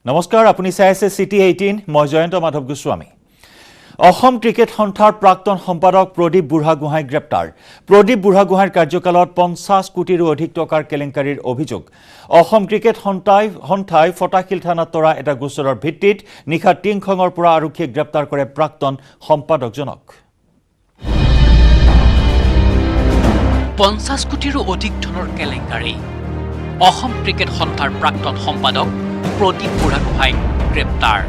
নমস্কাৰ, আপুনি চাই আছে চিটি 18, মই জয়ন্ত মাধৱ গোস্বামী। অসম ক্ৰিকেট সন্থাৰ প্ৰাক্তন সম্পাদক প্ৰদীপ বুঢ়াগোহাঁই গ্ৰেপ্তাৰ। প্ৰদীপ বুঢ়াগোহাঁইৰ কাৰ্যকালত 50 কোটিৰো অধিক টকাৰ কেলেংকাৰীৰ অভিযোগ। অসম ক্ৰিকেট সন্থাই ফটাশিল থানাত তৰা এটা গোচৰৰ ভিত্তিত নিশা টিংখঙৰ পৰা আৰক্ষীয়ে গ্ৰেপ্তাৰ কৰে প্ৰাক্তন সম্পাদকজনক। 50 কোটিৰো অধিক ধনৰ কেলেংকাৰী। অসম ক্ৰিকেট সন্থাৰ প্ৰাক্তন সম্পাদক প্ৰদীপ বুঢ়াগোহাঁই গ্ৰেপ্তাৰ।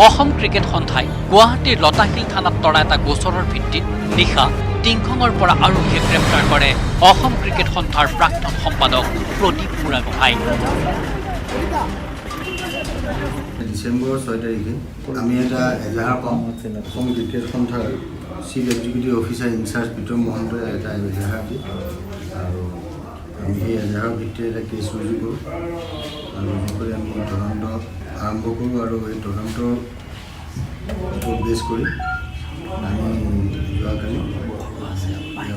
অসম ক্ৰিকেট সন্থাই গুৱাহাটীৰ লতাশিল থানাত তৰা এটা গোচৰৰ ভিত্তিত নিশা টিংখঙৰ পৰা আৰক্ষীয়ে গ্ৰেপ্তাৰ কৰে অসম ক্ৰিকেট সন্থাৰ প্ৰাক্তন সম্পাদক প্ৰদীপ বুঢ়াগোহাঁই। ডিচেম্বৰৰ 6 তাৰিখে আমি এটা এজাহাৰ পাওঁ। অসম ক্ৰিকেট সন্থাৰ chief executive officer incharge Bikram মহন্তই এটা এজাহাৰ দিয়ে আৰু আমি সেই এজাহাৰৰ ভিত্তিৰে এটা কেছ ৰুজু কৰোঁ আৰু ৰুজু কৰি আমি তদন্ত আৰম্ভ কৰোঁ আৰু এই তদন্তৰ ওপৰত বেছ কৰি আমি যোৱাকালি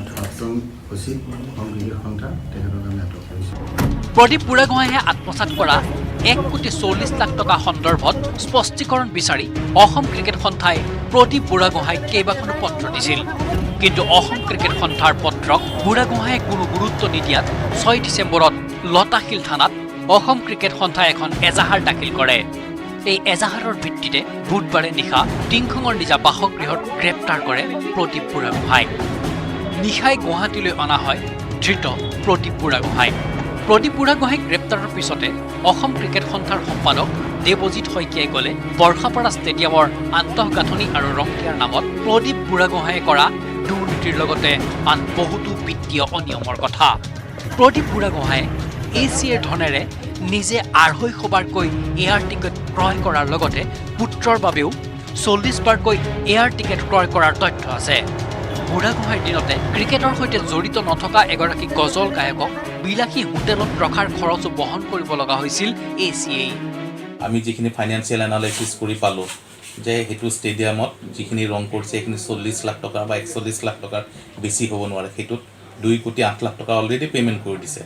প্ৰাক্তন সচিব অসম ক্ৰিকেট সন্থা তেখেতক আমি আটক কৰিছোঁ। প্ৰদীপ বুঢ়াগোহাঁইয়ে আত্মসাৎ কৰা 1,40,00,000 টকা সন্দৰ্ভত স্পষ্টীকৰণ বিচাৰি অসম ক্ৰিকেট সন্থাই প্ৰদীপ বুঢ়াগোহাঁইক কেইবাখনো পত্ৰ দিছিল। কিন্তু অসম ক্ৰিকেট সন্থাৰ পত্ৰক বুঢ়াগোহাঁইয়ে কোনো গুৰুত্ব নিদিয়াত 6 ডিচেম্বৰত লতাশিল থানাত অসম ক্ৰিকেট সন্থাই এখন এজাহাৰ দাখিল কৰে। এই এজাহাৰৰ ভিত্তিতে বুধবাৰে নিশা টিংখঙৰ নিজা বাসগৃহত গ্ৰেপ্তাৰ কৰে প্ৰদীপ বুঢ়াগোহাঁইক। নিশাই গুৱাহাটীলৈ অনা হয় ধৃত প্ৰদীপ বুঢ়াগোহাঁই। প্ৰদীপ বুঢ়াগোহাঁইক গ্ৰেপ্তাৰৰ পিছতে অসম ক্ৰিকেট সন্থাৰ সম্পাদক দেৱজিৎ শইকীয়াই ক'লে বৰ্ষাপাৰা ষ্টেডিয়ামৰ আন্তঃগাঁথনি আৰু ৰং দিয়াৰ নামত প্ৰদীপ বুঢ়াগোহাঁইয়ে কৰা দুৰ্নীতিৰ লগতে আন বহুতো বিত্তীয় অনিয়মৰ কথা। প্ৰদীপ বুঢ়াগোহাঁইয়ে ACAৰ ধনেৰে নিজে 250 বাৰকৈ এয়াৰ টিকেট ক্ৰয় কৰাৰ লগতে পুত্ৰৰ বাবেও 40 বাৰকৈ এয়াৰ টিকেট ক্ৰয় কৰাৰ তথ্য আছে। বুঢ়াগোহাঁইৰ দিনতে ক্ৰিকেটৰ সৈতে জড়িত নথকা এগৰাকী গজল গায়কক বিলাসী হোটেলত ৰখাৰ খৰচো বহন কৰিব লগা হৈছিল ACA। আমি যিখিনি ফাইনেন্সিয়েল এনালাইচিছ কৰি পালোঁ যে সেইটো ষ্টেডিয়ামত যিখিনি ৰং কৰিছে সেইখিনি 40 লাখ টকা বা 41 লাখ টকাৰ বেছি হ'ব নোৱাৰে। সেইটোত 2,08,00,000 টকা অলৰেডি পে'মেণ্ট কৰি দিছে।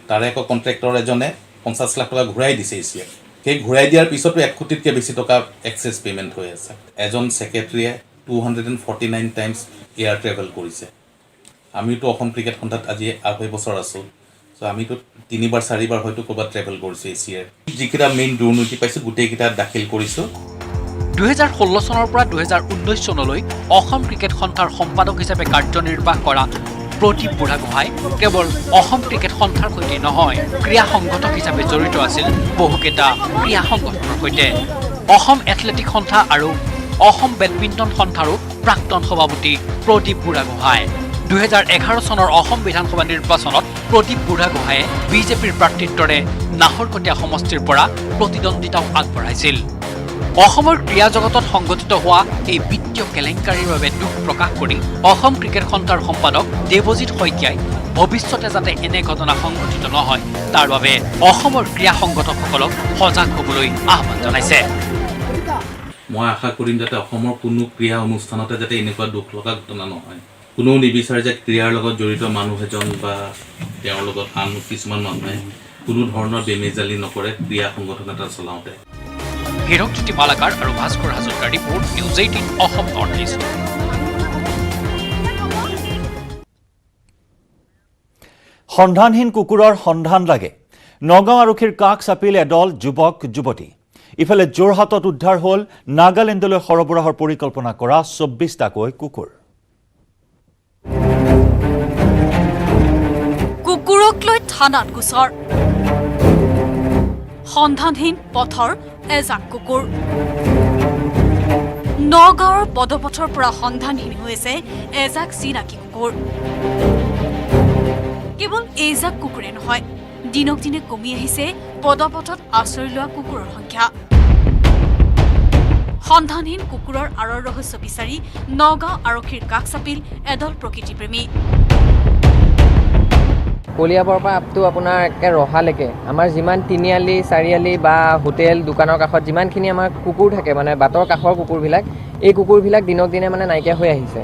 তাৰে আকৌ কণ্ট্ৰেক্টৰ এজনে 50 লাখ টকা ঘূৰাই দিছে ACA। সেই ঘূৰাই দিয়াৰ পিছতো 1 কোটিতকৈ বেছি টকা এক্সেছ পে'মেণ্ট হৈ আছে। এজন ছেক্ৰেটাৰীয়ে 249 টাইমছ এয়াৰ ট্ৰেভেল কৰিছে। আমিতো অসম ক্ৰিকেট সন্থাত আজি 2.5 বছৰ আছোঁ। চ' আমিতো 3বাৰ 4বাৰ হয়তো ক'ৰবাত ট্ৰেভেল কৰিছোঁ ACAৰ। যিকেইটা মেইন দুৰ্নীতি পাইছোঁ গোটেইকেইটা দাখিল কৰিছোঁ। 2016 চনৰ পৰা 2019 চনলৈ অসম ক্ৰিকেট সন্থাৰ সম্পাদক হিচাপে কাৰ্যনিৰ্বাহ কৰা প্ৰদীপ বুঢ়াগোহাঁই কেৱল অসম ক্ৰিকেট সন্থাৰ সৈতে নহয়, ক্ৰীড়া সংগঠক হিচাপে জড়িত আছিল বহুকেইটা ক্ৰীড়া সংগঠনৰ সৈতে। অসম এথলেটিক সন্থা আৰু অসম বেডমিণ্টন সন্থাৰো প্ৰাক্তন সভাপতি প্ৰদীপ বুঢ়াগোহাঁই। 2011 চনৰ অসম বিধানসভা নিৰ্বাচনত প্ৰদীপ বুঢ়াগোহাঁইয়ে বিজেপিৰ প্ৰাৰ্থিত্বৰে নাহৰকটীয়া সমষ্টিৰ পৰা প্ৰতিদ্বন্দ্বিতাও আগবঢ়াইছিল। অসমৰ ক্ৰীড়া জগতত সংঘটিত হোৱা এই বিত্তীয় কেলেংকাৰীৰ বাবে দুখ প্ৰকাশ কৰি অসম ক্ৰিকেট সন্থাৰ সম্পাদক দেৱজিৎ শইকীয়াই ভৱিষ্যতে যাতে এনে ঘটনা সংঘটিত নহয় তাৰ বাবে অসমৰ ক্ৰীড়া সংগঠকসকলক সজাগ হ'বলৈ আহ্বান জনাইছে। মই আশা কৰিম যাতে অসমৰ কোনো ক্ৰীড়া অনুষ্ঠানতে যাতে এনেকুৱা দুখ লগা ঘটনা নহয়। কোনেও নিবিচাৰে যে ক্ৰীড়াৰ লগত জড়িত মানুহ এজন বা তেওঁৰ লগত আন কিছুমান মানুহে কোনো ধৰণৰ বেমেজালি নকৰে ক্ৰীড়া সংগঠন এটা চলাওঁতে। হীৰকজ্যোতি মালাকাৰ আৰু ভাস্কৰ হাজৰিকাৰ report, news 18 Assam north east. সন্ধানহীন কুকুৰৰ সন্ধান লাগে। নগাঁও আৰক্ষীৰ কাষ চাপিল এদল যুৱক যুৱতী। ইফালে যোৰহাটত উদ্ধাৰ হ'ল নাগালেণ্ডলৈ সৰবৰাহৰ পৰিকল্পনা কৰা 24টাকৈ কুকুৰ। কুকুৰক লৈ থানাত গোচৰ। সন্ধানহীন পথৰ এজাক কুকুৰ। নগাঁৱৰ পদপথৰ পৰা সন্ধানহীন হৈছে এজাক চিনাকি কুকুৰ। কেৱল এইজাক কুকুৰে নহয়, দিনক দিনে কমি আহিছে পদপথত আশ্ৰয় লোৱা কুকুৰৰ সংখ্যা। সন্ধানহীন কুকুৰৰ আঁৰৰ ৰহস্য বিচাৰি নগাঁও আৰক্ষীৰ কাষ চাপিল এদল প্ৰকৃতিপ্ৰেমী। কলিয়াবৰ পৰা আপটো আপোনাৰ একে ৰহালৈকে আমাৰ যিমান তিনিআলি চাৰিআলি বা হোটেল দোকানৰ কাষত যিমানখিনি আমাৰ কুকুৰ থাকে মানে বাটৰ কাষৰ কুকুৰবিলাক, এই কুকুৰবিলাক দিনক দিনে মানে নাইকিয়া হৈ আহিছে।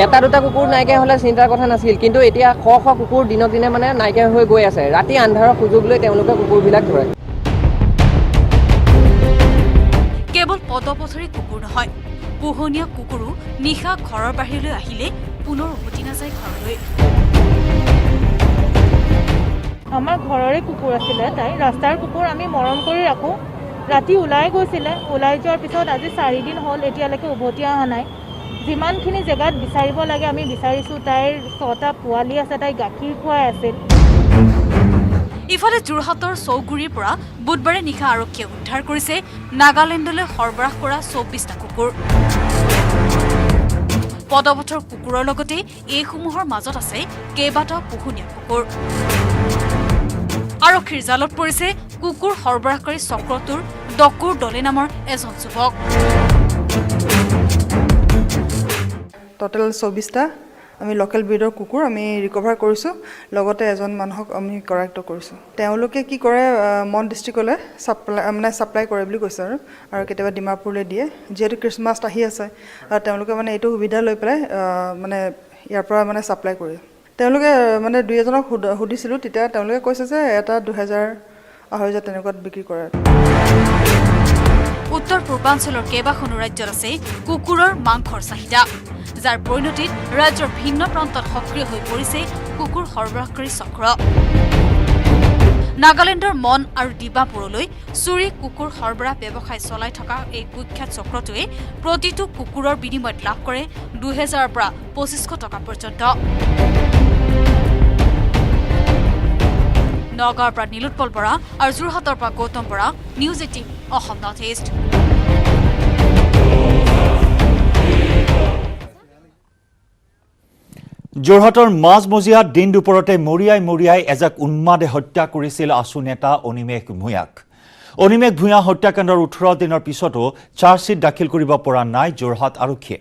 এটা দুটা কুকুৰ নাইকিয়া হ'লে চিন্তাৰ কথা নাছিল, কিন্তু এতিয়া শ শ কুকুৰ দিনক দিনে মানে নাইকিয়া হৈ গৈ আছে। ৰাতি আন্ধাৰৰ সুযোগ লৈ তেওঁলোকে কুকুৰবিলাক ধৰে। কেৱল পদপথৰে কুকুৰ নহয়, পোহনীয়া কুকুৰো নিশা ঘৰৰ বাহিৰলৈ আহিলে পুনৰ উভতি নাযায় ঘৰলৈ। আমাৰ ঘৰৰে কুকুৰ আছিলে, তাই ৰাস্তাৰ কুকুৰ আমি মৰম কৰি ৰাখোঁ। ৰাতি ওলাই গৈছিলে, ওলাই যোৱাৰ পিছত আজি 4 দিন হ'ল, এতিয়ালৈকে উভতি অহা নাই। যিমানখিনি জেগাত বিচাৰিব লাগে আমি বিচাৰিছোঁ। তাইৰ 6টা পোৱালি আছে, তাই গাখীৰ খুৱাই আছিল। ইফালে যোৰহাটৰ চৌগুৰিৰ পৰা বুধবাৰে নিশা আৰক্ষীয়ে উদ্ধাৰ কৰিছে নাগালেণ্ডলৈ সৰবৰাহ কৰা 24টা কুকুৰ। পদপথৰ কুকুৰৰ লগতে এইসমূহৰ মাজত আছে কেইবাটাও পোহনীয়া কুকুৰ। আৰক্ষীৰ জালত পৰিছে কুকুৰ সৰবৰাহকাৰী চক্ৰটোৰ ডকুৰ দলে নামৰ এজন যুৱক। টোটেল 24টা আমি লোকেল ব্ৰিডৰ কুকুৰ আমি ৰিকভাৰ কৰিছোঁ, লগতে এজন মানুহক আমি কৰায়ত্ব কৰিছোঁ। তেওঁলোকে কি কৰে, মন ডিষ্ট্ৰিক্টলৈ ছাপ্লাই কৰে বুলি কৈছে আৰু কেতিয়াবা ডিমাপুৰলৈ দিয়ে। যিহেতু খ্ৰীষ্টমাছ আহি আছে, তেওঁলোকে এইটো সুবিধা লৈ পেলাই ইয়াৰ পৰা ছাপ্লাই কৰে। তেওঁলোকে 2-এজনক সুধিছিলোঁ, তেতিয়া তেওঁলোকে কৈছে যে এটা 2000-2500 তেনেকুৱাত বিক্ৰী কৰে। উত্তৰ পূৰ্বাঞ্চলৰ কেইবাখনো ৰাজ্যত আছে কুকুৰৰ মাংসৰ চাহিদা, যাৰ পৰিণতিত ৰাজ্যৰ ভিন্ন প্ৰান্তত সক্ৰিয় হৈ পৰিছে কুকুৰ সৰবৰাহকাৰী চক্ৰ। নাগালেণ্ডৰ মন আৰু ডিমাপুৰলৈ চুৰি কুকুৰ সৰবৰাহ ব্যৱসায় চলাই থকা এই কুখ্যাত চক্ৰটোৱে প্ৰতিটো কুকুৰৰ বিনিময়ত লাভ কৰে 2000-ৰ পৰা 2500 টকা পৰ্যন্ত। নগাঁৱৰ পৰা নীলোৎপল বৰা আৰু যোৰহাটৰ পৰা Gautam Bora, news 18 Assam north east. যোৰহাটৰ মাজমজিয়াত দিন দুপৰতে মৰিয়াই এজাক উন্মাদে হত্যা কৰিছিল আছু নেতা অনিমেষ ভূঞাক। অনিমেষ ভূঞা হত্যাকাণ্ডৰ 18 দিনৰ পিছতো চাৰ্জশ্বিট দাখিল কৰিব পৰা নাই যোৰহাট আৰক্ষীয়ে।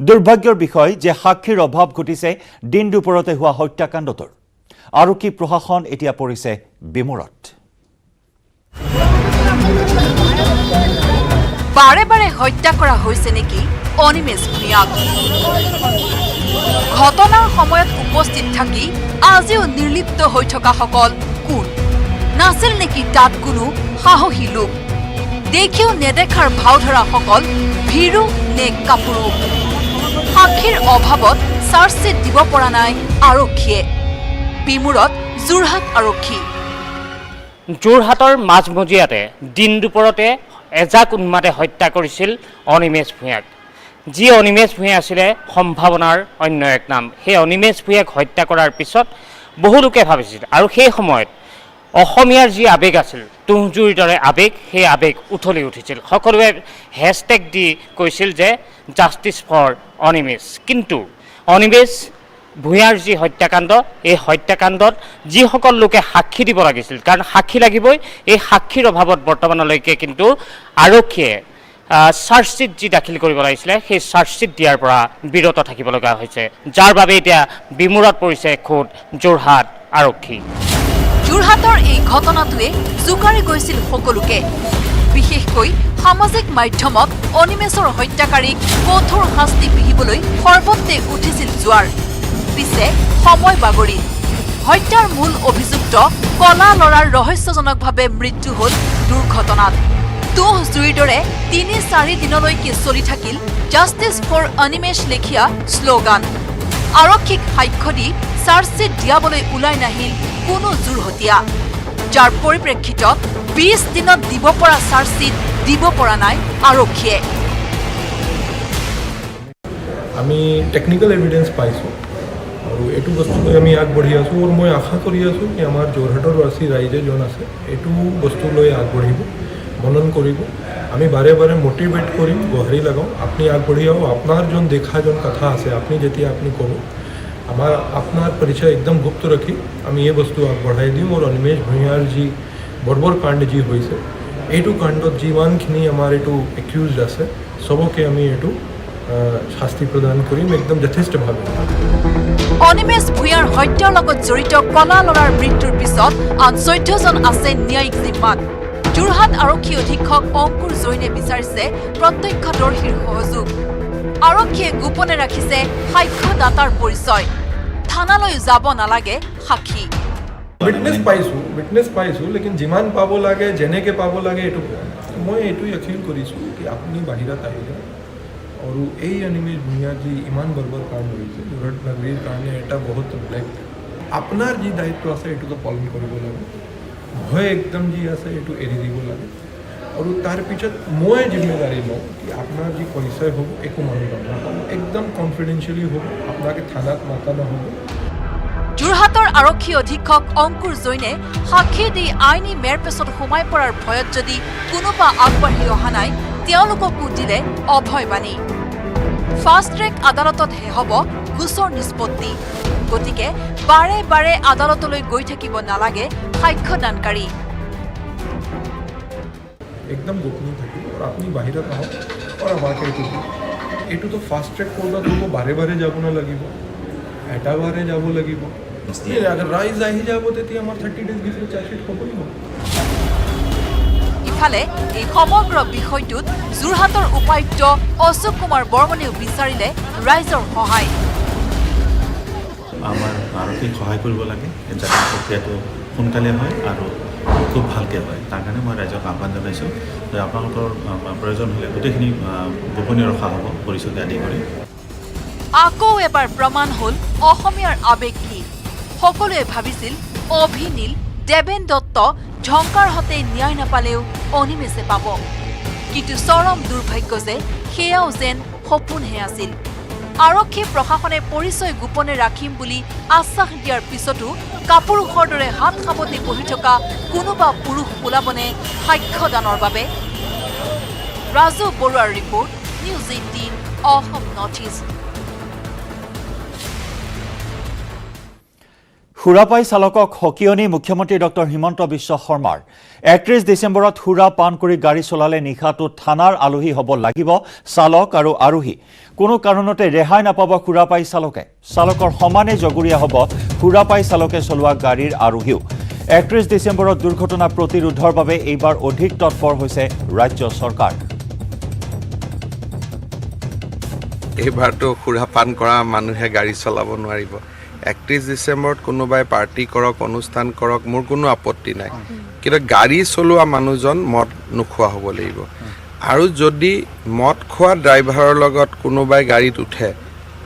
দুৰ্ভাগ্যৰ বিষয় যে সাক্ষীৰ অভাৱ ঘটিছে দিন দুপৰতে হোৱা হত্যাকাণ্ডটোৰ। আৰক্ষী প্ৰশাসন এতিয়া পৰিছে বিমূৰত। বাৰে বাৰে হত্যা কৰা হৈছে নেকি অনিমেষ ভূঞাক? ঘটনাৰ সময়ত উপস্থিত থাকি আজিও নিৰ্লিপ্ত হৈ থকাসকল কোন? নাছিল নেকি তাত কোনো সাহসী লোক? দেখিও নেদেখাৰ ভাও ধৰাসকল ভীৰু নে কাপুৰু? সাক্ষীৰ অভাৱত চাৰ্জশ্বিট দিব পৰা নাই আৰক্ষীয়ে। বিমূৰত যোৰহাট আৰক্ষী। যোৰহাটৰ মাজমজিয়াতে দিন দুপৰতে এজাক উন্মাদে হত্যা কৰিছিল অনিমেষ ভূঞাক। যি অনিমেষ ভূঞা আছিলে সম্ভাৱনাৰ অন্য এক নাম। সেই অনিমেষ ভূঞাক হত্যা কৰাৰ পিছত বহু লোকে ভাবিছিল, আৰু সেই সময়ত অসমীয়াৰ যি আৱেগ আছিল, তুঁহজুইৰ দৰে আৱেগ, সেই আৱেগ উঠলি উঠিছিল। সকলোৱে হেছটেগ দি কৈছিল যে জাষ্টিছ ফৰ অনিমেষ। কিন্তু অনিমেষ ভূঞাৰ যি হত্যাকাণ্ড, এই হত্যাকাণ্ডত যিসকল লোকে সাক্ষী দিব লাগিছিল, কাৰণ সাক্ষী লাগিবই, এই সাক্ষীৰ অভাৱত বৰ্তমানলৈকে কিন্তু আৰক্ষীয়ে চাৰ্জশ্বিট যি দাখিল কৰিব লাগিছিলে, সেই চাৰ্জশ্বিট দিয়াৰ পৰা বিৰত থাকিব লগা হৈছে, যাৰ বাবে এতিয়া বিমূৰত পৰিছে খোদ যোৰহাট আৰক্ষী। যোৰহাটৰ এই ঘটনাটোৱে জোকাৰি গৈছিল সকলোকে। বিশেষকৈ সামাজিক মাধ্যমত অনিমেষৰ হত্যাকাৰীক কঠোৰ শাস্তি বিহিবলৈ সৰ্বত্ৰে উঠিছিল জোৱাৰ। পিছে সময় বাগৰি হত্যাৰ মূল অভিযুক্ত কলা লৰাৰ ৰহস্যজনকভাৱে মৃত্যু হ'ল দুৰ্ঘটনাত। তুহ জুইৰ দৰে 3-4 দিনলৈকে চলি থাকিল জাষ্টিছ ফৰ অনিমেষ লেখীয়া শ্লোগান। আৰক্ষীক সাক্ষ্য দি চাৰ্জশ্বিট দিয়াবলৈ ওলাই নাহিল কোনো যোৰহতীয়া, যাৰ পৰিপ্ৰেক্ষিতত 20 দিনত দিব পৰা চাৰ্জশ্বিট দিব পৰা নাই আৰক্ষীয়ে। আমি টেকনিকেল এভিডেন্স পাইছোঁ আৰু এইটো বস্তু লৈ আমি আগবাঢ়ি আছোঁ, আৰু মই আশা কৰি আছোঁ কি আমাৰ যোৰহাটৰ বাসী ৰাইজে জন আছে এইটো বস্তু লৈ আগবাঢ়িব, মনন কৰিব। আমি বাৰে বাৰে মটিভেট কৰিম, গোহাৰি লগাওঁ, আপুনি আগবাঢ়ি আহক। আপোনাৰ জন দেখা জন কথা আছে, আপুনি যেতিয়া আপুনি ক'ব, আপোনাৰ পৰিচয় একদম গুপ্ত ৰাখি আমি এই বস্তু আগবঢ়াই দিম। আৰু অনিমেষ ভূঞাৰ যি বৰ্বৰ কাণ্ড যি হৈছে, এইটো কাণ্ডত যিমানখিনি আমাৰ এইটো একিউজড আছে চবকে আমি এইটো শাস্তি প্ৰদান কৰিম একদম যথেষ্টভাৱে। অনিমেষ ভূঞাৰ হত্যাৰ লগত জড়িত কলা লৰাৰ মৃত্যুৰ পিছত আন 14জন আছে ন্যায়িক জিম্মাত। যোৰহাট আৰক্ষী অধীক্ষক অংকুৰ জৈনে বিচাৰিছে প্ৰত্যক্ষদৰ্শীৰ সহযোগ। আৰক্ষীয়ে গোপনে ৰাখিছে সাক্ষ্যদাতাৰ পৰিচয়। থানালৈ যাব নালাগে সাক্ষী। উইটনেছ পাইছোঁ, লেকিন যিমান পাব লাগে, যেনেকৈ পাব লাগে এইটো মই এইটোৱে ফিল কৰিছোঁ কি আপুনি বাহিৰত আহিলে আৰু এই অনিমেষ ভূঞা যি ইমান বৰবৰ কাম কৰিছে যোৰহাট নগৰীৰ কাৰণে এটা বহুত ব্লেক আপোনাৰ যি দায়িত্ব আছে এইটোতো পালন কৰিব লাগে ভয় একদম যি আছে এইটো এৰি দিব লাগে আৰু তাৰ পিছত মই জিম্মেদাৰী লওঁ কি আপোনাৰ যি পৰিচয় হ'ব একো মানুহ নাপাব একদম কনফিডেন্সিয়েলি হ'ব আপোনাকে থানাত মাতা নহ'ব যোৰহাটৰ আৰক্ষী অধীক্ষক অংকুৰ জৈনে সাক্ষী দি আইনী মেৰ পেছত সোমাই পৰাৰ ভয়ত যদি কোনোবা আগবাঢ়ি অহা নাই তেওঁলোককো দিলে অভয়বাণী ফাষ্ট ট্ৰেক আদালততহে হ'ব গোচৰ নিষ্পত্তি গতিকে বাৰে বাৰে আদালতলৈ গৈ থাকিব নালাগে সাক্ষ্যদানকাৰী একদম গোপনীয় থাকিব আৰু আপুনি বাহিৰত আহক আৰু আমাকে এইটোতো ফাষ্ট ট্ৰেক কোৰ্টত হ'ব বাৰে বাৰে যাব নালাগিব এটা বাৰে যাব লাগিব ৰাইজ আহি যাব তেতিয়া আমাৰ 30 days ভিতৰত চাৰ্জশ্বিট হ'বই হ'ব ইফালে এই সমগ্ৰ বিষয়টোত যোৰহাটৰ উপায়ুক্ত অশোক কুমাৰ বৰ্মনেও বিচাৰিলে ৰাইজৰ সহায় আমাৰ আৰক্ষীক সহায় কৰিব লাগে যাতে প্ৰক্ৰিয়াটো সোনকালে হয় আৰু খুব ভালকৈ হয় তাৰ কাৰণে মই ৰাইজক আহ্বান জনাইছোঁ যে আপোনালোকৰ প্ৰয়োজন হ'লে গোটেইখিনি গোপনীয় ৰখা হ'ব পৰিচয় আদি কৰি আকৌ এবাৰ প্ৰমাণ হ'ল অসমীয়াৰ আৱেগ কি সকলোৱে ভাবিছিল অভিনীল দেবেন দত্ত ঝংকাৰহঁতে ন্যায় নাপালেও অনিমেষে পাব কিন্তু চৰম দুৰ্ভাগ্য যে সেয়াও যেন সপোনহে আছিল আৰক্ষী প্ৰশাসনে পৰিচয় গোপনে ৰাখিম বুলি আশ্বাস দিয়াৰ পিছতো কাপুৰুষৰ দৰে হাত সাৱটি বহি থকা কোনোবা পুৰুষ ওলাবনে সাক্ষ্যদানৰ বাবে ৰাজু বৰুৱাৰ report news 18 Assam north east সুৰাপাই চালকক সকিয়নি মুখ্যমন্ত্ৰী ডক্টৰ হিমন্ত বিশ্ব শৰ্মাৰ 31 ডিচেম্বৰত সুৰা পান কৰি গাড়ী চলালে নিশাটো থানাৰ আলহী হ'ব লাগিব চালক আৰু আৰোহী কোনো কাৰণতে ৰেহাই নাপাব সুৰাপাই চালকে চালকৰ সমানে জগুৰীয়া হ'ব সুৰাপাই চালকে চলোৱা গাড়ীৰ আৰোহীও 31 ডিচেম্বৰত দুৰ্ঘটনা প্ৰতিৰোধৰ বাবে এইবাৰ অধিক তৎপৰ হৈছে ৰাজ্য চৰকাৰ এইবাৰটো সুৰা পান কৰা মানুহে গাড়ী চলাব নোৱাৰিব 31 ডিচেম্বৰত কোনোবাই পাৰ্টি কৰক অনুষ্ঠান কৰক মোৰ কোনো আপত্তি নাই কিন্তু গাড়ী চলোৱা মানুহজন মদ নোখোৱা হ'ব লাগিব আৰু যদি মদ খোৱা ড্ৰাইভাৰৰ লগত কোনোবাই গাড়ীত উঠে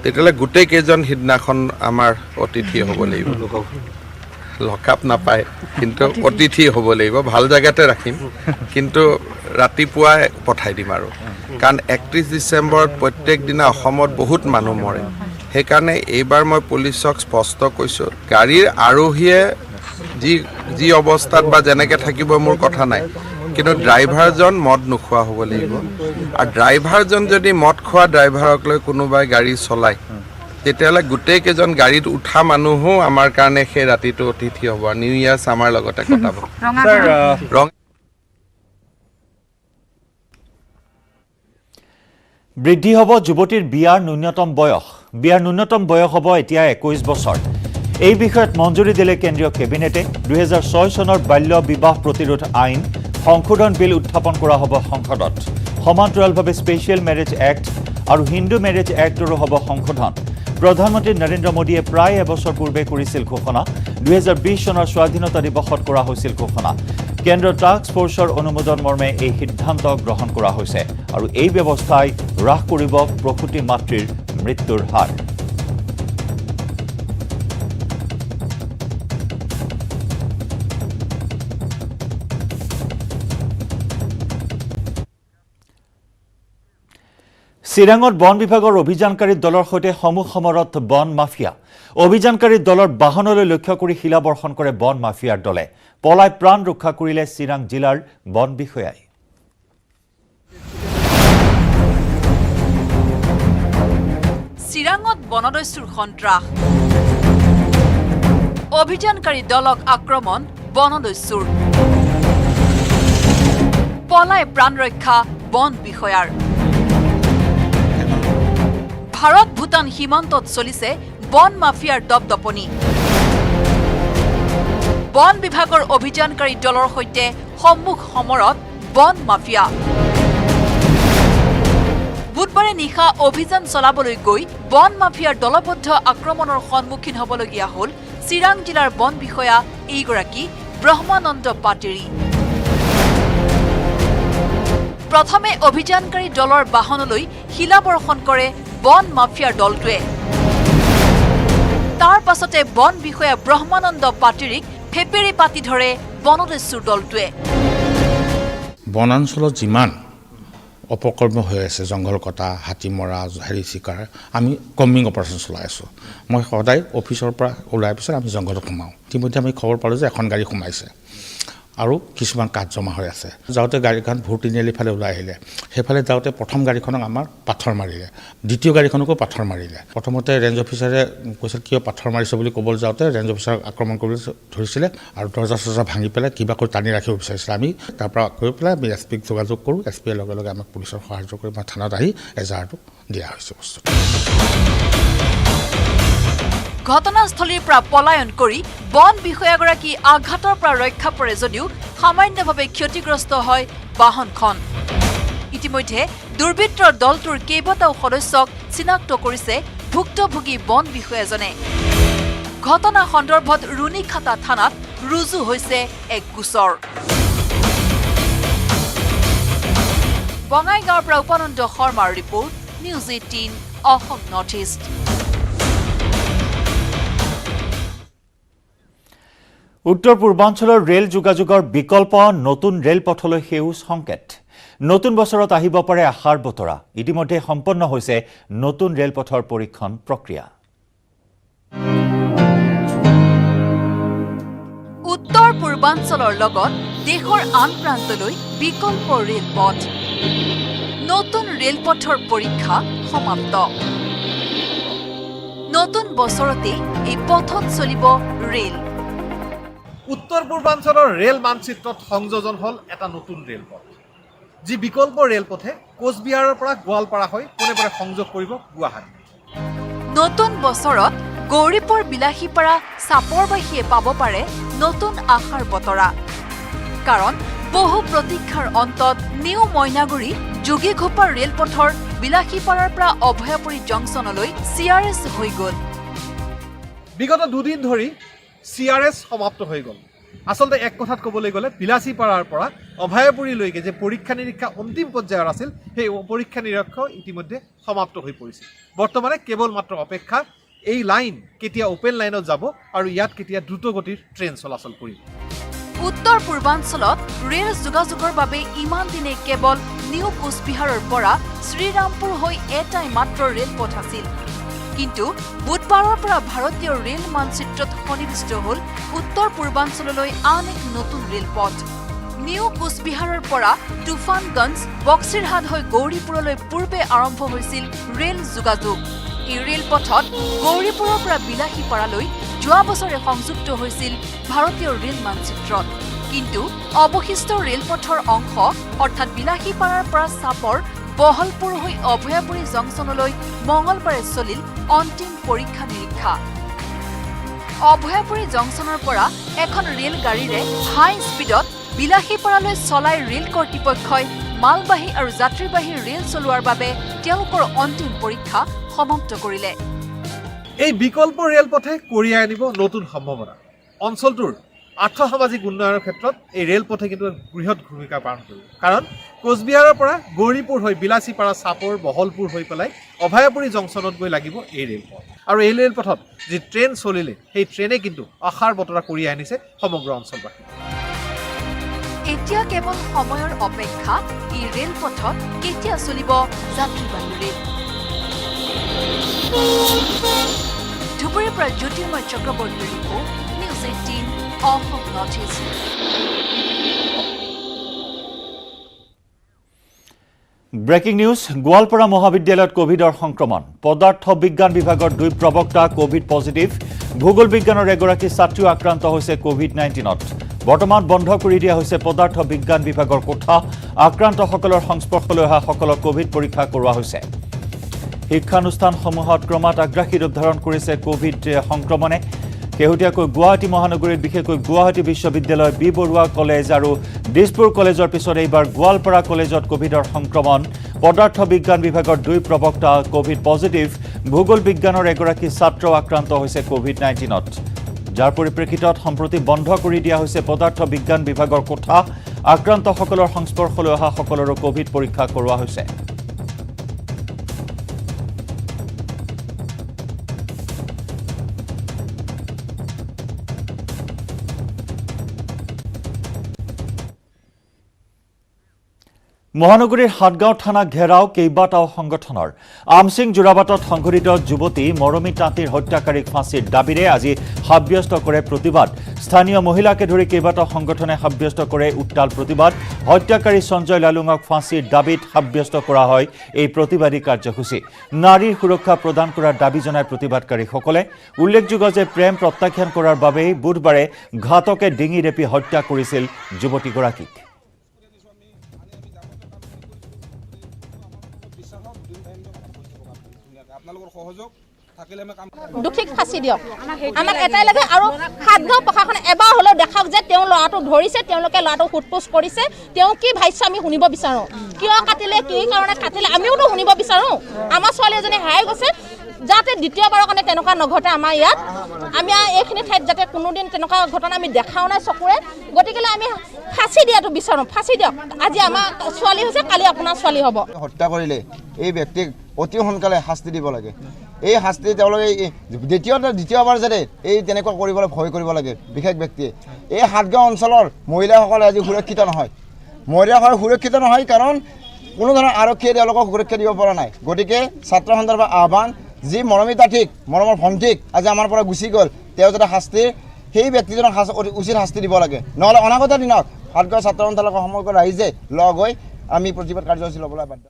তেতিয়াহ'লে গোটেই কেইজন সিদিনাখন আমাৰ অতিথি হ'ব লাগিব লকআপ নাপায় কিন্তু অতিথি হ'ব লাগিব ভাল জেগাতে ৰাখিম কিন্তু ৰাতিপুৱাই পঠাই দিম আৰু কাৰণ 31 ডিচেম্বৰত প্ৰত্যেক দিনা অসমত বহুত মানুহ মৰে সেইকাৰণে এইবাৰ মই পুলিচক স্পষ্ট কৈছোঁ গাড়ীৰ আৰোহীয়ে যি অৱস্থাত বা যেনেকৈ থাকিব মোৰ কথা নাই কিন্তু ড্ৰাইভাৰজন মদ নোখোৱা হ'ব লাগিব আৰু ড্ৰাইভাৰজন যদি মদ খোৱা ড্ৰাইভাৰক লৈ কোনোবাই গাড়ী চলায় তেতিয়াহ'লে গোটেই কেইজন গাড়ীত উঠা মানুহো আমাৰ কাৰণে সেই ৰাতিটো অতিথি হ'ব আৰু নিউ ইয়াৰ্ছ আমাৰ লগতে কটাব বৃদ্ধি হ'ব যুৱতীৰ বিয়াৰ ন্যূনতম বয়স হ'ব এতিয়া 21 বছৰ এই বিষয়ত মঞ্জুৰি দিলে কেন্দ্ৰীয় কেবিনেটে 2006 চনৰ বাল্য বিবাহ প্ৰতিৰোধ আইন সংশোধন বিল উত্থাপন কৰা হ'ব সংসদত সমান্তৰালভাৱে স্পেচিয়েল মেৰেজ এক্ট আৰু হিন্দু মেৰেজ এক্টৰো হ'ব সংশোধন প্ৰধানমন্ত্ৰী নৰেন্দ্ৰ মোদীয়ে প্ৰায় এবছৰ পূৰ্বে কৰিছিল ঘোষণা 2020 চনৰ স্বাধীনতা দিৱসত কৰা হৈছিল ঘোষণা কেন্দ্ৰীয় টাস্ক ফ'ৰ্চৰ অনুমোদন মৰ্মে এই সিদ্ধান্ত গ্ৰহণ কৰা হৈছে আৰু এই ব্যৱস্থাই হ্ৰাস কৰিব প্ৰসূতি মাতৃৰ মৃত্যুৰ হাৰ চিৰাঙত বন বিভাগৰ অভিযানকাৰী দলৰ সৈতে সমূহ সমৰত বন মাফিয়া অভিযানকাৰী দলৰ বাহনলৈ লক্ষ্য কৰি শিলাবৰ্ষণ কৰে বন মাফিয়াৰ দলে পলাই প্ৰাণ ৰক্ষা কৰিলে চিৰাং জিলাৰ বন বিষয়াই চিৰাঙত বনদস্যুৰ সন্ত্ৰাস অভিযানকাৰী দলক আক্ৰমণ বনদস্যুৰ পলাই প্ৰাণ ৰক্ষা বন বিষয়াৰ ভাৰত ভূটান সীমান্তত চলিছে বন মাফিয়াৰ দপদপনি বন বিভাগৰ অভিযানকাৰী দলৰ সৈতে সন্মুখ সমৰত বন মাফিয়া বুধবাৰে নিশা অভিযান চলাবলৈ গৈ বন মাফিয়াৰ দলবদ্ধ আক্ৰমণৰ সন্মুখীন হ'বলগীয়া হ'ল চিৰাং জিলাৰ বন বিষয়া এইগৰাকী ব্ৰহ্মানন্দ পাটেৰী প্ৰথমে অভিযানকাৰী দলৰ বাহনলৈ শিলাবৰ্ষণ কৰে বন মাফিয়াৰ দলটোৱে। তাৰ পাছতে বন বিষয়া ব্ৰহ্মানন্দ পাটিৰিক ফেপেৰি পাতি ধৰে বনদস্যুৰ দলটোৱে। বনাঞ্চলত যিমান অপকৰ্ম হৈ আছে, জংঘল কটা, হাতী মৰা, চিকাৰ, আমি কম্বিং অপাৰেশ্যন চলাই আছোঁ। মই সদায় অফিচৰ পৰা ওলাই পিছত আমি জংঘলত সোমাওঁ। ইতিমধ্যে আমি খবৰ পালোঁ যে এখন গাড়ী সোমাইছে আৰু কিছুমান কাঠ জমা হৈ আছে। যাওঁতে গাড়ীখন ভোৰ তিনিআলি ফালে ওলাই আহিলে, সেইফালে যাওঁতে প্ৰথম গাড়ীখনক আমাৰ পাথৰ মাৰিলে, দ্বিতীয় গাড়ীখনকো পাথৰ মাৰিলে। প্ৰথমতে ৰেঞ্জ অফিচাৰে কৈছিল কিয় পাথৰ মাৰিছে বুলি ক'বলৈ যাওঁতে ৰেঞ্জ অফিচাৰক আক্ৰমণ কৰিবলৈ ধৰিছিলে আৰু দৰ্জা চৰ্জা ভাঙি পেলাই কিবা কৰি টানি ৰাখিব বিচাৰিছিলে। আমি তাৰ পৰা গৈ পেলাই আমি এছ পিক যোগাযোগ কৰোঁ। এছ পিয়ে লগে লগে আমাক পুলিচৰ সাহায্য কৰি আমাৰ থানাত আহি এজাহাৰটো দিয়া হৈছে বস্তুটো। ঘটনাস্থলীৰ পৰা পলায়ন কৰি বন বিষয়াগৰাকী আঘাতৰ পৰা ৰক্ষা পৰে যদিও সামান্যভাৱে ক্ষতিগ্ৰস্ত হয় বাহনখন। ইতিমধ্যে দুৰ্বৃত্তৰ দলটোৰ কেইবাটাও সদস্যক চিনাক্ত কৰিছে ভুক্তভোগী বন বিষয়াজনে। ঘটনা সন্দৰ্ভত ৰুণীখাতা থানাত ৰুজু হৈছে এক গোচৰ। বঙাইগাঁৱৰ পৰা উপানন্দ শৰ্মাৰ report, news 18 Assam north east. উত্তৰ পূৰ্বাঞ্চলৰ ৰেল যোগাযোগৰ বিকল্প নতুন ৰেলপথলৈ সেউজ সংকেত। নতুন বছৰত আহিব পাৰে আশাৰ বতৰা। ইতিমধ্যে সম্পন্ন হৈছে নতুন ৰেলপথৰ পৰীক্ষণ প্ৰক্ৰিয়া। উত্তৰ পূৰ্বাঞ্চলৰ লগত দেশৰ আন প্ৰান্তলৈ বিকল্প ৰেলপথ। নতুন ৰেলপথৰ পৰীক্ষা সমাপ্ত। নতুন বছৰতে এই পথত চলিব ৰেল। উত্তৰ পূৰ্বাঞ্চলৰ ৰেল মানচিত্ৰত সংযোজন হ'ল এটা নতুন ৰেলপথ, যি বিকল্প ৰেলপথে কোচবিহাৰৰ পৰা গোৱালপাৰা হৈ পোনে পোনে সংযোগ কৰিব গুৱাহাটী। নতুন বছৰত গৌৰীপুৰ বিলাসীপাৰা চাপৰবাসীয়ে পাব পাৰে নতুন আশাৰ বতৰা। কাৰণ বহু প্ৰতীক্ষাৰ অন্তত নিউ মইনাগুৰি যোগীঘোপা ৰেলপথৰ বিলাসীপাৰাৰ পৰা অভয়াপুৰী জংচনলৈ CRS হৈ গ'ল। বিগত দুদিন ধৰি CRS সমাপ্ত হৈ গ'ল। আচলতে এক কথাত ক'বলৈ গ'লে বিলাসীপাৰাৰ পৰা অভয়াপুৰীলৈকে যে পৰীক্ষা নিৰীক্ষা অন্তিম পৰ্যায়ৰ আছিল, সেই পৰীক্ষা নিৰীক্ষা ইতিমধ্যে সমাপ্ত হৈ পৰিছে। বৰ্তমানে কেৱল মাত্ৰ অপেক্ষা এই লাইন কেতিয়া অপেন লাইনত যাব আৰু ইয়াত কেতিয়া দ্ৰুতগতিৰ ট্ৰেইন চলাচল কৰিব। উত্তৰ পূৰ্বাঞ্চলত ৰেল যোগাযোগৰ বাবে ইমান দিনে কেৱল নিউ কোচবিহাৰৰ পৰা শ্ৰীৰামপুৰ হৈ এটাই মাত্ৰ ৰেলপথ আছিল। কিন্তু বুধবাৰৰ পৰা ভাৰতীয় ৰেল মানচিত্ৰত সন্নিৱিষ্ট হ'ল উত্তৰ পূৰ্বাঞ্চললৈ আন এক নতুন ৰেলপথ। নিউ কোচবিহাৰৰ পৰা তুফানগঞ্জ, বক্সিৰহাট হৈ গৌৰীপুৰলৈ পূৰ্বে আৰম্ভ হৈছিল ৰেল যোগাযোগ। এই ৰেলপথত গৌৰীপুৰৰ পৰা বিলাসীপাৰালৈ যোৱা বছৰে সংযুক্ত হৈছিল ভাৰতীয় ৰেল মানচিত্ৰত। কিন্তু অৱশিষ্ট ৰেলপথৰ অংশ অৰ্থাৎ বিলাসীপাৰাৰ পৰা চাপৰ বহলপুৰ হৈ অভয়াপুৰী জংচনলৈ মঙলবাৰে চলিল অন্তিম পৰীক্ষা নিৰীক্ষা। অভয়াপুৰী জংচনৰ পৰা এখন ৰেলগাড়ীৰে হাই স্পীডত বিলাসীপাৰালৈ চলাই ৰেল কৰ্তৃপক্ষই মালবাহী আৰু যাত্ৰীবাহী ৰেল চলোৱাৰ বাবে তেওঁলোকৰ অন্তিম পৰীক্ষা সমাপ্ত কৰিলে। এই বিকল্প ৰেলপথে কঢ়িয়াই আনিব নতুন সম্ভাৱনা। অঞ্চলটোৰ আৰ্থসামাজিক উন্নয়নৰ ক্ষেত্ৰত এই ৰেলপথে কিন্তু বৃহৎ ভূমিকা পালন কৰিব। কাৰণ কোচবিহাৰৰ পৰা গৌৰীপুৰ হৈ বিলাসীপাৰা, চাপৰ, বহলপুৰ হৈ পেলাই অভয়াপুৰী জংচনত গৈ লাগিব এই ৰেলপথ। আৰু এই ৰেলপথত যি ট্ৰেইন চলিলে, সেই ট্ৰেইনে কিন্তু আশাৰ বতৰা কঢ়িয়াই আনিছে সমগ্ৰ অঞ্চলবাসী। এতিয়া কেৱল সময়ৰ অপেক্ষা এই ৰেলপথত কেতিয়া চলিব যাত্ৰীবাহী ৰেল। ধুবুৰীৰ পৰা জ্যোতিৰ্ময় চক্ৰৱৰ্তীৰ report, news 18 Assam north east. Breaking news, Goalpara মহাবিদ্যালয়ত কোভিডৰ সংক্ৰমণ। পদাৰ্থ বিজ্ঞান বিভাগৰ 2 প্ৰবক্তা কোভিড পজিটিভ। ভূগোল বিজ্ঞানৰ এগৰাকী ছাত্ৰীও আক্ৰান্ত হৈছে কোভিড-19ত। বৰ্তমান বন্ধ কৰি দিয়া হৈছে পদাৰ্থ বিজ্ঞান বিভাগৰ কোঠা। আক্ৰান্তসকলৰ সংস্পৰ্শলৈ অহা সকলক কোভিড পৰীক্ষা কৰোৱা হৈছে। শিক্ষানুষ্ঠানসমূহত ক্ৰমাৎ আগ্ৰাসী ৰূপ ধাৰণ কৰিছে কোভিড সংক্ৰমণে। শেহতীয়াকৈ গুৱাহাটী মহানগৰীত বিশেষকৈ গুৱাহাটী বিশ্ববিদ্যালয়, বি বৰুৱা কলেজ আৰু দিছপুৰ কলেজৰ পিছত এইবাৰ গোৱালপাৰা কলেজত কোভিডৰ সংক্ৰমণ। পদাৰ্থ বিজ্ঞান বিভাগৰ 2 প্ৰবক্তা কোভিড পজিটিভ। ভূগোল বিজ্ঞানৰ এগৰাকী ছাত্ৰ আক্ৰান্ত হৈছে কোভিড-19ত। যাৰ পৰিপ্ৰেক্ষিতত সম্প্ৰতি বন্ধ কৰি দিয়া হৈছে পদাৰ্থ বিজ্ঞান বিভাগৰ কোঠা। আক্ৰান্তসকলৰ সংস্পৰ্শলৈ অহা সকলৰো কোভিড পৰীক্ষা কৰোৱা হৈছে। মহানগৰীৰ হাটগাঁও থানা ঘেৰাও কেইবাটাও সংগঠনৰ আমসিং যোৰাবাটত সংঘটিত যুৱতী মৰমী তাঁতীৰ হত্যাকাৰীক ফাঁচীৰ দাবীৰে আজি সাব্যস্ত কৰে প্ৰতিবাদ। স্থানীয় মহিলাকে ধৰি কেইবাটাও সংগঠনে সাব্যস্ত কৰে উত্তাল প্ৰতিবাদ। হত্যাকাৰী সঞ্জয় লালুঙক ফাঁচীৰ দাবীত সাব্যস্ত কৰা হয় এই প্ৰতিবাদী কাৰ্যসূচী। নাৰীৰ সুৰক্ষা প্ৰদান কৰাৰ দাবী জনায় প্ৰতিবাদকাৰীসকলে। উল্লেখযোগ্য যে প্ৰেম প্ৰত্যাখ্যান কৰাৰ বাবেই বুধবাৰে ঘাতকে ডিঙি ৰেপি হত্যা কৰিছিল যুৱতীগৰাকীক। দুখীক ফাঁচি দিয়ক, আমাক এটাই লাগে। আৰু হাটগাঁও প্ৰশাসনে এবাৰ হ'লেও দেখাওক যে তেওঁ ল'ৰাটো ধৰিছে, তেওঁলোকে ল'ৰাটো সোধপোছ কৰিছে, তেওঁ কি ভাবিছে আমি শুনিব বিচাৰোঁ। কিয় কাটিলে, কি কাৰণে কাটিলে আমিওতো শুনিব বিচাৰোঁ। আমাৰ ছোৱালী এজনী হেৰাই গৈছে, যাতে দ্বিতীয়বাৰৰ কাৰণে তেনেকুৱা নঘটে আমাৰ ইয়াত। আমি এইখিনি ঠাইত যাতে কোনোদিন তেনেকুৱা ঘটনা আমি দেখাও নাই চকুৰে। গতিকেলৈ আমি ফাঁচি দিয়াটো বিচাৰোঁ, ফাঁচি দিয়ক। আজি আমাৰ ছোৱালী হৈছে, কালি আপোনাৰ ছোৱালী হ'ব। হত্যা কৰিলে এই ব্যক্তিক অতি সোনকালে শাস্তি দিব লাগে। এই শাস্তি তেওঁলোকে দ্বিতীয়বাৰ যাতে এই তেনেকুৱা কৰিবলৈ ভয় কৰিব লাগে বিশেষ ব্যক্তিয়ে। এই হাটগাঁও অঞ্চলৰ মহিলাসকলে আজি সুৰক্ষিত নহয়। মহিলাসকল সুৰক্ষিত নহয় কাৰণ কোনো ধৰণৰ আৰক্ষীয়ে তেওঁলোকক সুৰক্ষা দিব পৰা নাই। গতিকে ছাত্ৰ সন্দৰ্ভৰ আহ্বান, যি মৰমী তাঁতীক, মৰমৰ ভণ্টিক আজি আমাৰ পৰা গুচি গ'ল, তেওঁ যাতে শাস্তি, সেই ব্যক্তিজনক উচিত শাস্তি দিব লাগে। নহ'লে অনাগত দিনত হাটগাঁও ছাত্ৰ সন্থালকৰ সমগ্ৰ ৰাইজে লগ হৈ আমি প্ৰতিবাদ কাৰ্যসূচী ল'বলৈ বাধ্য।